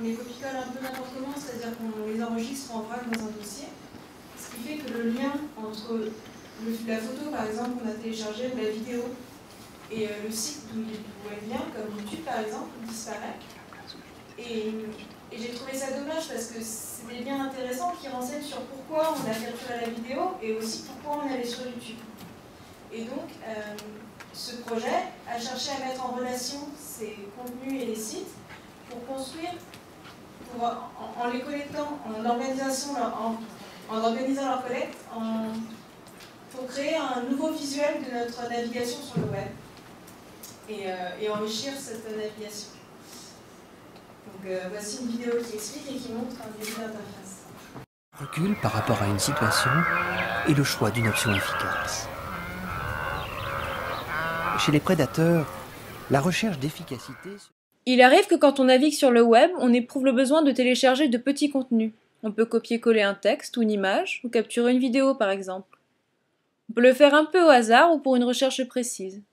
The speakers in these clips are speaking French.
on les copie-colle un peu n'importe comment, c'est-à-dire qu'on les enregistre en vrac dans un dossier. Ce qui fait que le lien entre la photo, par exemple, qu'on a téléchargée, ou la vidéo, et le site d'où elle vient, comme YouTube par exemple, disparaît. Et j'ai trouvé ça dommage parce que c'est des liens intéressants qui renseignent sur pourquoi on a capturé la vidéo et aussi pourquoi on est allé sur YouTube. Et donc, ce projet a cherché à mettre en relation ces contenus et les sites pour construire, en les collectant, en organisant leur collecte, pour créer un nouveau visuel de notre navigation sur le web et enrichir cette navigation. Donc voici une vidéo qui explique et qui montre un début d'interface. Recul par rapport à une situation et le choix d'une option efficace. Chez les prédateurs, la recherche d'efficacité... Il arrive que quand on navigue sur le web, on éprouve le besoin de télécharger de petits contenus. On peut copier-coller un texte ou une image, ou capturer une vidéo par exemple. On peut le faire un peu au hasard ou pour une recherche précise.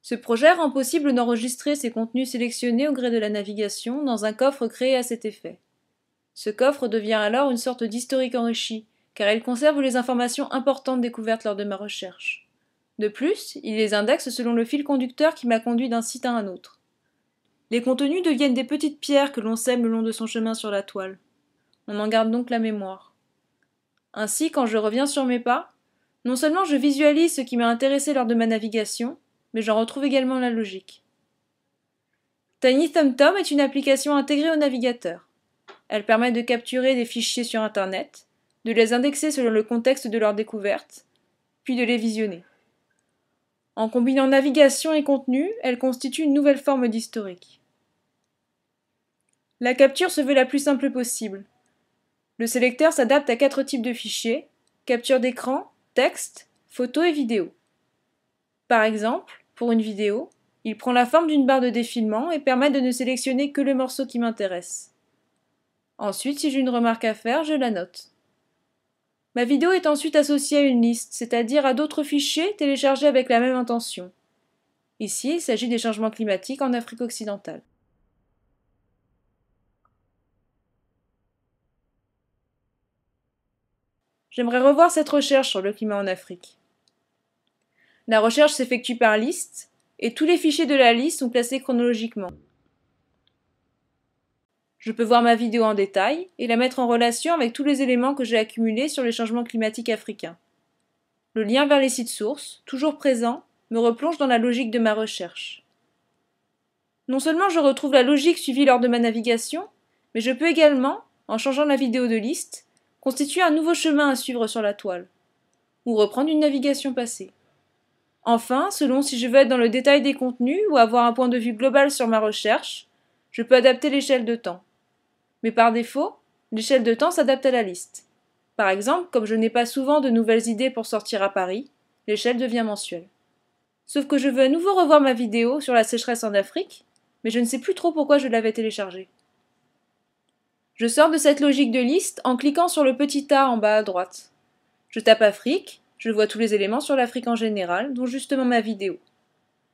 Ce projet rend possible d'enregistrer ces contenus sélectionnés au gré de la navigation dans un coffre créé à cet effet. Ce coffre devient alors une sorte d'historique enrichi, car il conserve les informations importantes découvertes lors de ma recherche. De plus, il les indexe selon le fil conducteur qui m'a conduit d'un site à un autre. Les contenus deviennent des petites pierres que l'on sème le long de son chemin sur la toile. On en garde donc la mémoire. Ainsi, quand je reviens sur mes pas, non seulement je visualise ce qui m'a intéressé lors de ma navigation, mais j'en retrouve également la logique. TinyThumbTomb est une application intégrée au navigateur. Elle permet de capturer des fichiers sur Internet, de les indexer selon le contexte de leur découverte, puis de les visionner. En combinant navigation et contenu, elle constitue une nouvelle forme d'historique. La capture se veut la plus simple possible. Le sélecteur s'adapte à 4 types de fichiers: capture d'écran, texte, photo et vidéo. Par exemple, pour une vidéo, il prend la forme d'une barre de défilement et permet de ne sélectionner que le morceau qui m'intéresse. Ensuite, si j'ai une remarque à faire, je la note. Ma vidéo est ensuite associée à une liste, c'est-à-dire à d'autres fichiers téléchargés avec la même intention. Ici, il s'agit des changements climatiques en Afrique occidentale. J'aimerais revoir cette recherche sur le climat en Afrique. La recherche s'effectue par liste, et tous les fichiers de la liste sont classés chronologiquement. Je peux voir ma vidéo en détail et la mettre en relation avec tous les éléments que j'ai accumulés sur les changements climatiques africains. Le lien vers les sites sources, toujours présent, me replonge dans la logique de ma recherche. Non seulement je retrouve la logique suivie lors de ma navigation, mais je peux également, en changeant la vidéo de liste, constituer un nouveau chemin à suivre sur la toile, ou reprendre une navigation passée. Enfin, selon si je veux être dans le détail des contenus ou avoir un point de vue global sur ma recherche, je peux adapter l'échelle de temps. Mais par défaut, l'échelle de temps s'adapte à la liste. Par exemple, comme je n'ai pas souvent de nouvelles idées pour sortir à Paris, l'échelle devient mensuelle. Sauf que je veux à nouveau revoir ma vidéo sur la sécheresse en Afrique, mais je ne sais plus trop pourquoi je l'avais téléchargée. Je sors de cette logique de liste en cliquant sur le petit A en bas à droite. Je tape Afrique, je vois tous les éléments sur l'Afrique en général, dont justement ma vidéo.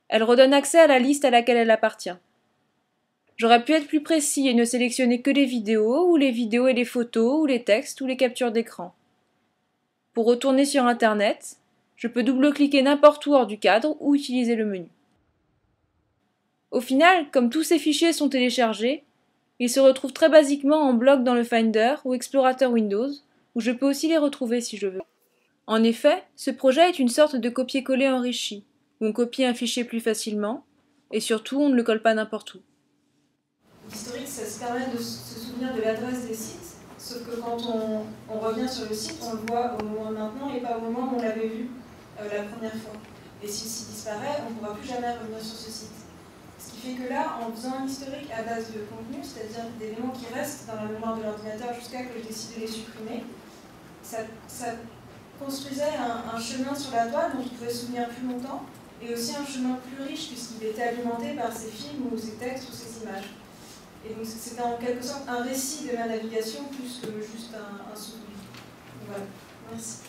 Elle redonne accès à la liste à laquelle elle appartient. J'aurais pu être plus précis et ne sélectionner que les vidéos, ou les vidéos et les photos, ou les textes, ou les captures d'écran. Pour retourner sur Internet, je peux double-cliquer n'importe où hors du cadre ou utiliser le menu. Au final, comme tous ces fichiers sont téléchargés, ils se retrouvent très basiquement en bloc dans le Finder ou explorateur Windows, où je peux aussi les retrouver si je veux. En effet, ce projet est une sorte de copier-coller enrichi, où on copie un fichier plus facilement, et surtout on ne le colle pas n'importe où. L'historique, ça se permet de se souvenir de l'adresse des sites, sauf que quand on revient sur le site, on le voit au moment de maintenant et pas au moment où on l'avait vu la première fois. Et si le site disparaît, on ne pourra plus jamais revenir sur ce site. Ce qui fait que là, en faisant un historique à base de contenu, c'est-à-dire d'éléments qui restent dans la mémoire de l'ordinateur jusqu'à que je décide de les supprimer, ça construisait un chemin sur la toile dont on pouvait se souvenir plus longtemps, et aussi un chemin plus riche puisqu'il était alimenté par ces films ou ces textes ou ces images. Et donc c'était en quelque sorte un récit de ma navigation plus que juste un souvenir. Voilà, merci.